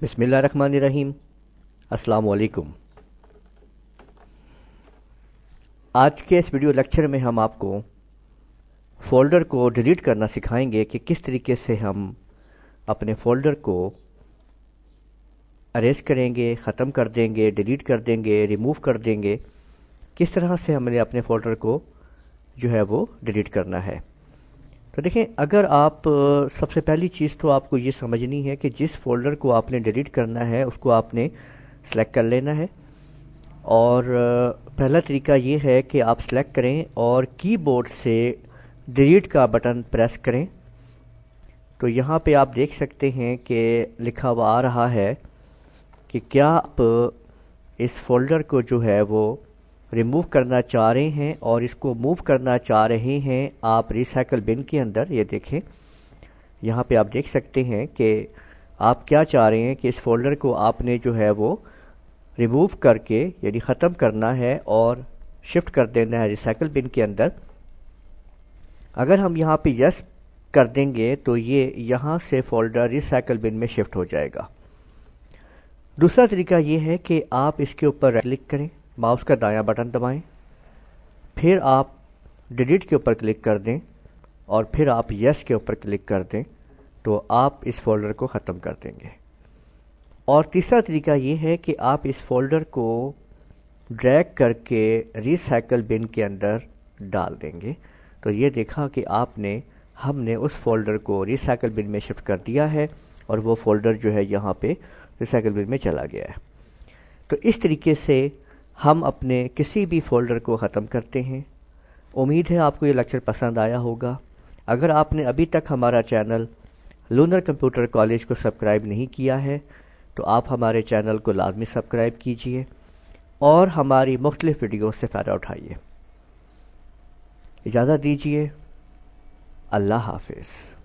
بسم اللہ الرحمن الرحیم۔ السلام علیکم۔ آج کے اس ویڈیو لیکچر میں ہم آپ کو فولڈر کو ڈیلیٹ کرنا سکھائیں گے کہ کس طریقے سے ہم اپنے فولڈر کو اریز کریں گے، ختم کر دیں گے، ڈیلیٹ کر دیں گے، ریموو کر دیں گے، کس طرح سے ہم نے اپنے فولڈر کو جو ہے وہ ڈیلیٹ کرنا ہے۔ تو دیکھیں، اگر آپ سب سے پہلی چیز تو آپ کو یہ سمجھنی ہے کہ جس فولڈر کو آپ نے ڈیلیٹ کرنا ہے اس کو آپ نے سلیکٹ کر لینا ہے، اور پہلا طریقہ یہ ہے کہ آپ سلیکٹ کریں اور کی بورڈ سے ڈیلیٹ کا بٹن پریس کریں۔ تو یہاں پہ آپ دیکھ سکتے ہیں کہ لکھا ہوا آ رہا ہے کہ کیا آپ اس فولڈر کو جو ہے وہ ریموو کرنا چاہ رہے ہیں اور اس کو موو کرنا چاہ رہے ہیں آپ ریسائیکل بن کے اندر۔ یہ دیکھیں، یہاں پہ آپ دیکھ سکتے ہیں کہ آپ کیا چاہ رہے ہیں کہ اس فولڈر کو آپ نے جو ہے وہ ریموو کر کے یعنی ختم کرنا ہے اور شفٹ کر دینا ہے ریسائیکل بن کے اندر۔ اگر ہم یہاں پہ یس کر دیں گے تو یہ یہاں سے فولڈر ریسائیکل بن میں شفٹ ہو جائے گا۔ دوسرا طریقہ یہ ہے کہ آپ اس کے اوپر کلک کریں، ماؤس کا دایاں بٹن دبائیں، پھر آپ ڈیلیٹ کے اوپر کلک کر دیں اور پھر آپ یس کے اوپر کلک کر دیں تو آپ اس فولڈر کو ختم کر دیں گے۔ اور تیسرا طریقہ یہ ہے کہ آپ اس فولڈر کو ڈریگ کر کے ریسائیکل بن کے اندر ڈال دیں گے۔ تو یہ دیکھا کہ ہم نے اس فولڈر کو ریسائیکل بن میں شفٹ کر دیا ہے اور وہ فولڈر جو ہے یہاں پہ ریسائیکل بن میں چلا گیا ہے۔ تو اس طریقے سے ہم اپنے کسی بھی فولڈر کو ختم کرتے ہیں۔ امید ہے آپ کو یہ لیکچر پسند آیا ہوگا۔ اگر آپ نے ابھی تک ہمارا چینل لونر کمپیوٹر کالج کو سبسکرائب نہیں کیا ہے تو آپ ہمارے چینل کو لازمی سبسکرائب کیجئے اور ہماری مختلف ویڈیو سے فائدہ اٹھائیے۔ اجازت دیجیے، اللہ حافظ۔